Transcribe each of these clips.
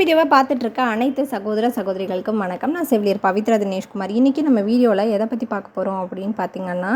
வீடியோவை பார்த்துட்டு இருக்க அனைத்து சகோதர சகோதரிகளுக்கும் வணக்கம். நான் செவிலியர் பவித்ரா தினேஷ்குமார். இன்றைக்கி நம்ம வீடியோவில் எதை பற்றி பார்க்க போகிறோம் அப்படின்னு பார்த்திங்கன்னா,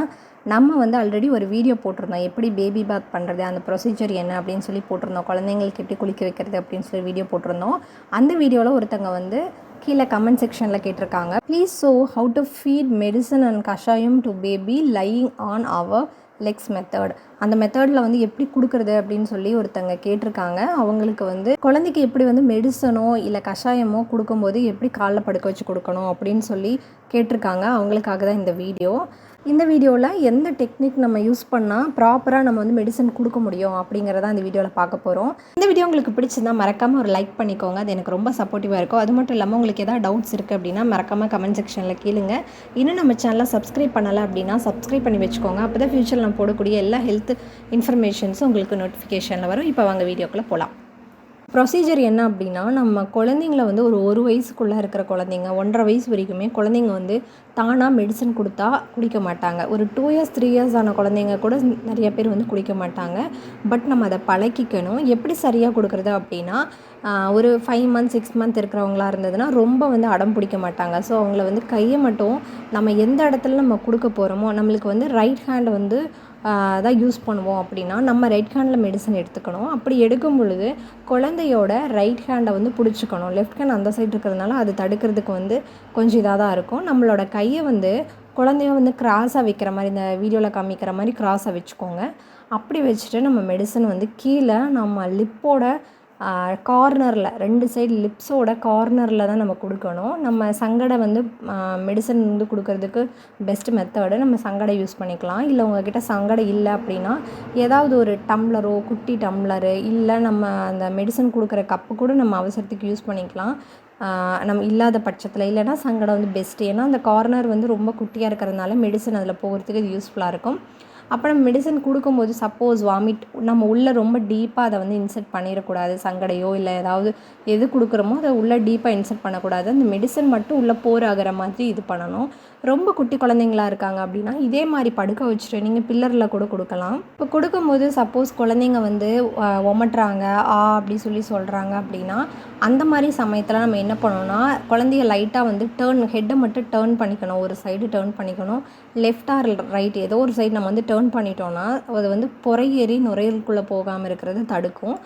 நம்ம ஆல்ரெடி ஒரு வீடியோ போட்டிருந்தோம். எப்படி பேபி பாத் பண்ணுறது, அந்த ப்ரொசீஜர் என்ன அப்படின்னு சொல்லி போட்டிருந்தோம். குழந்தைங்களுக்கு எப்படி குளிக்க வைக்கிறது அப்படின்னு சொல்லி வீடியோ போட்டிருந்தோம். அந்த வீடியோவில் ஒருத்தங்க கீழே கமெண்ட் செக்ஷனில் கேட்டிருக்காங்க, please show how to feed medicine and kashayam to baby lying on our legs method. அந்த மெத்தடில் எப்படி கொடுக்குறது அப்படின்னு சொல்லி ஒருத்தங்க கேட்டிருக்காங்க. அவங்களுக்கு குழந்தைக்கு எப்படி மெடிசனோ இல்லை கஷாயமோ கொடுக்கும்போது எப்படி காலில் படுக்க வச்சு கொடுக்கணும் அப்படின்னு சொல்லி கேட்டிருக்காங்க. அவங்களுக்காக தான் இந்த வீடியோ. இந்த வீடியோவில் எந்த டெக்னிக் நம்ம யூஸ் பண்ணால் ப்ராப்பராக நம்ம மெடிசன் கொடுக்க முடியும் அப்படிங்கிறத இந்த வீடியோவில் பார்க்க போகிறோம். இந்த வீடியோ உங்களுக்கு பிடிச்சிருந்தா மறக்காமல் ஒரு லைக் பண்ணிக்கோங்க. அது எனக்கு ரொம்ப சப்போர்ட்டிவாக இருக்கும். அது மட்டும் இல்லாமல் உங்களுக்கு எதாவது டவுட்ஸ் இருக்குது அப்படின்னா மறக்காமல் கமெண்ட் செக்ஷனில் கேளுங்க. இன்னும் நம்ம சேனலை சப்ஸ்கிரைப் பண்ணலை அப்படின்னா சப்ஸ்கிரைப் பண்ணி வச்சுக்கோங்க. அப்போ தான் ஃப்யூச்சரில் நம்ம போடக்கூடிய எல்லா ஹெல்த் இன்ஃபர்மேஷன்ஸும் உங்களுக்கு நோட்டிஃபிகேஷனில் வரும். இப்போ வாங்க வீடியோக்குள்ளே போகலாம். ப்ரொசீஜர் என்ன அப்படின்னா, நம்ம குழந்தைங்கள ஒரு வயசுக்குள்ளே இருக்கிற குழந்தைங்க 1.5 வயசு வரைக்குமே குழந்தைங்க தானாக மெடிசன் கொடுத்தா குடிக்க மாட்டாங்க. ஒரு 2 இயர்ஸ் 3 இயர்ஸ் ஆன குழந்தைங்க கூட நிறைய பேர் குடிக்க மாட்டாங்க. பட் நம்ம அதை பழக்கிக்கணும். எப்படி சரியாக கொடுக்குறது அப்படின்னா, ஒரு 5 மந்த்ஸ் 6 மந்த் இருக்கிறவங்களா இருந்ததுன்னா ரொம்ப அடம் பிடிக்க மாட்டாங்க. ஸோ அவங்கள கையை மட்டும் நம்ம எந்த இடத்துல நம்ம கொடுக்க போகிறோமோ, நம்மளுக்கு ரைட் ஹேண்ட் தான் யூஸ் பண்ணுவோம் அப்படின்னா நம்ம ரைட் ஹேண்டில் மெடிசன் எடுத்துக்கணும். அப்படி எடுக்கும் பொழுது குழந்தையோட ரைட் ஹேண்டை பிடிச்சிக்கணும். லெஃப்ட் ஹேண்ட் அந்த சைடு இருக்கிறதுனால அது தடுக்கிறதுக்கு கொஞ்சம் இதாக தான் இருக்கும். நம்மளோட கையை குழந்தைய கிராஸாக வைக்கிற மாதிரி, இந்த வீடியோவில் காமிக்கிற மாதிரி கிராஸாக வச்சுக்கோங்க. அப்படி வச்சுட்டு நம்ம மெடிசன் கீழே நம்ம லிப்போட கார்னரில் 2 சைடு லிப்ஸோட கார்னரில் தான் நம்ம கொடுக்கணும். நம்ம சங்கடை மெடிசன் கொடுக்கறதுக்கு பெஸ்ட் மெத்தடு நம்ம சங்கடை யூஸ் பண்ணிக்கலாம். இல்லை உங்கள்கிட்ட சங்கடை இல்லை அப்படின்னா ஏதாவது ஒரு டம்ளரோ, குட்டி டம்ளரு, இல்லை நம்ம அந்த மெடிசன் கொடுக்குற கப்பு கூட நம்ம அவசரத்துக்கு யூஸ் பண்ணிக்கலாம். நம்ம இல்லாத பட்சத்தில். இல்லைனா சங்கடை பெஸ்ட்டு. ஏன்னா அந்த கார்னர் ரொம்ப குட்டியாக இருக்கிறதுனால மெடிசன் அதில் போகிறதுக்கு இது யூஸ்ஃபுல்லாக இருக்கும். அப்புறம் மெடிசன் கொடுக்கும்போது சப்போஸ் வாமிட் நம்ம உள்ளே ரொம்ப டீப்பாக அதை இன்சர்ட் பண்ணிடக்கூடாது. சங்கடையோ இல்லை ஏதாவது எது கொடுக்குறோமோ அதை உள்ளே டீப்பாக இன்சர்ட் பண்ணக்கூடாது. அந்த மெடிசன் மட்டும் உள்ளே போர் ஆகிற மாதிரி இது பண்ணணும். ரொம்ப குட்டி குழந்தைங்களா இருக்காங்க அப்படின்னா இதே மாதிரி படுக்க வச்சுட்டு நீங்கள் பில்லரில் கூட கொடுக்கலாம். இப்போ கொடுக்கும்போது சப்போஸ் குழந்தைங்க ஒமட்டுறாங்க, அப்படி சொல்லி சொல்கிறாங்க அப்படின்னா அந்த மாதிரி சமயத்தில் நம்ம என்ன பண்ணணும்னா, குழந்தைய லைட்டாக ஹெட்டை மட்டும் டேர்ன் பண்ணிக்கணும். ஒரு சைடு டேர்ன் பண்ணிக்கணும். லெஃப்ட் ஆர் ரைட் ஏதோ ஒரு சைடு நம்ம டேர்ன் பண்ணிட்டோன்னா அது புறையேறி நுரையீரலுக்குள்ளே போகாமல் இருக்கிறது தடுக்கும்.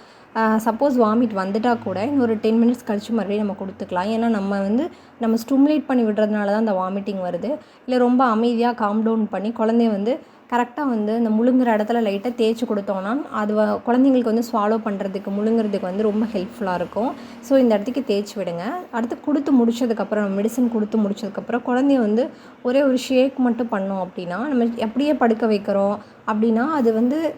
சப்போஸ் வாமிட் வந்துட்டால் கூட இன்னொரு 10 மினிட்ஸ் கழிச்சு மறுபடியும் நம்ம கொடுத்துக்கலாம். ஏன்னா நம்ம ஸ்டிமுலேட் பண்ணி விடுறதுனால தான் அந்த வாமிட்டிங் வருது. இல்லை ரொம்ப அமைதியாக காம் டவுன் பண்ணி குழந்தைய கரெக்டாக இந்த முழுங்குற இடத்துல லைட்டாக தேய்ச்சி கொடுத்தோன்னா அது குழந்தைங்களுக்கு ஸ்வாலோ பண்ணுறதுக்கு முழுங்குறதுக்கு ரொம்ப ஹெல்ப்ஃபுல்லாக இருக்கும். ஸோ இந்த இடத்துக்கு தேய்ச்சி விடுங்க. அடுத்து கொடுத்து முடிச்சதுக்கப்புறம் மெடிசன் கொடுத்து முடிச்சதுக்கப்புறம் குழந்தைய ஒரே ஒரு ஷேக் மட்டும் பண்ணோம் அப்படின்னா, நம்ம அப்படியே படுக்க வைக்கிறோம் அப்படின்னா அது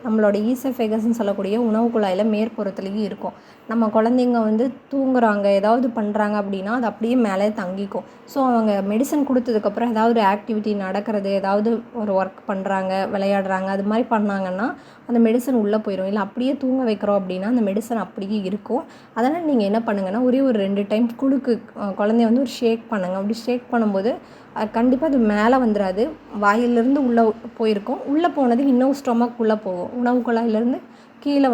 நம்மளோட ஈசோஃபேகஸ்ன்னு சொல்லக்கூடிய உணவு குழாயில் மேற்புறத்துலேயும் இருக்கும். நம்ம குழந்தைங்க தூங்குறாங்க, ஏதாவது பண்ணுறாங்க அப்படின்னா அது அப்படியே மேலே தங்கிக்கும். ஸோ அவங்க மெடிசன் கொடுத்ததுக்கப்புறம் ஏதாவது ஒரு ஆக்டிவிட்டி நடக்கிறது, ஏதாவது ஒரு ஒர்க் பண்ணுறாங்க, விளையாடுறாங்க, அது மாதிரி பண்ணாங்கன்னா அந்த மெடிசன் உள்ளே போயிடும். இல்லை அப்படியே தூங்க வைக்கிறோம் அப்படின்னா அந்த மெடிசன் அப்படியே இருக்கும். அதனால் நீங்கள் என்ன பண்ணுங்கன்னா, ஒரே ஒரு 2 டைம் குழந்தைய ஒரு ஷேக் பண்ணுங்கள். அப்படி ஷேக் பண்ணும்போது கண்டிப்பாக அது மேலே வந்துடாது. வாயிலிருந்து உள்ளே போயிருக்கும். உள்ளே போனது இன்னும் ஸ்டொமக் உள்ளே போகும். உணவு குழாயிலேருந்து கீழே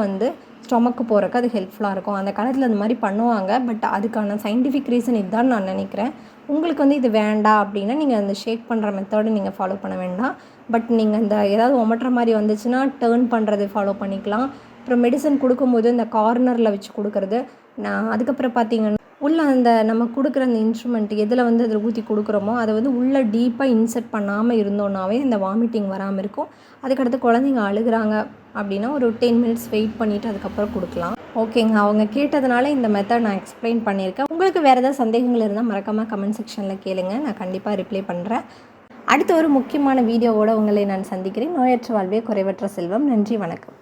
ஸ்டொமக்கு போகிறக்கு அது ஹெல்ப்ஃபுல்லாக இருக்கும். அந்த காலத்தில் அந்த மாதிரி பண்ணுவாங்க. பட் அதுக்கான சயின்டிஃபிக் ரீசன் இதுதான் நான் நினைக்கிறேன். உங்களுக்கு இது வேண்டாம் அப்படின்னா நீங்கள் அந்த ஷேக் பண்ணுற மெத்தடை நீங்கள் ஃபாலோ பண்ண வேண்டாம். பட் நீங்கள் இந்த ஏதாவது ஒமட்டுற மாதிரி வந்துச்சுன்னா டேர்ன் பண்ணுறது ஃபாலோ பண்ணிக்கலாம். அப்புறம் மெடிசன் கொடுக்கும்போது இந்த கார்னரில் வச்சு கொடுக்குறது. அதுக்கப்புறம் பார்த்திங்கன்னா உள்ளே நம்ம கொடுக்குற அந்த இன்ஸ்ட்ருமெண்ட் எதில் அதில் ஊற்றி கொடுக்குறோமோ அதை உள்ளே டீப்பாக இன்சர்ட் பண்ணாமல் இருந்தோன்னாவே இந்த வாமிட்டிங் வராமல் இருக்கும். அதுக்கடுத்து குழந்தைங்க அழுகிறாங்க அப்படின்னா ஒரு 10 மினிட்ஸ் வெயிட் பண்ணிவிட்டு அதுக்கப்புறம் கொடுக்கலாம். ஓகேங்க, அவங்க கேட்டதுனால இந்த மெத்தட் நான் எக்ஸ்பிளைன் பண்ணியிருக்கேன். உங்களுக்கு வேறு ஏதாவது சந்தேகங்கள் இருந்தால் மறக்காமல் கமெண்ட் செக்ஷனில் கேளுங்க. நான் கண்டிப்பாக ரிப்ளை பண்ணுறேன். அடுத்த ஒரு முக்கியமான வீடியோவோடு உங்களை நான் சந்திக்கிறேன். நோயற்ற வாழ்வே குறைவற்ற செல்வம். நன்றி, வணக்கம்.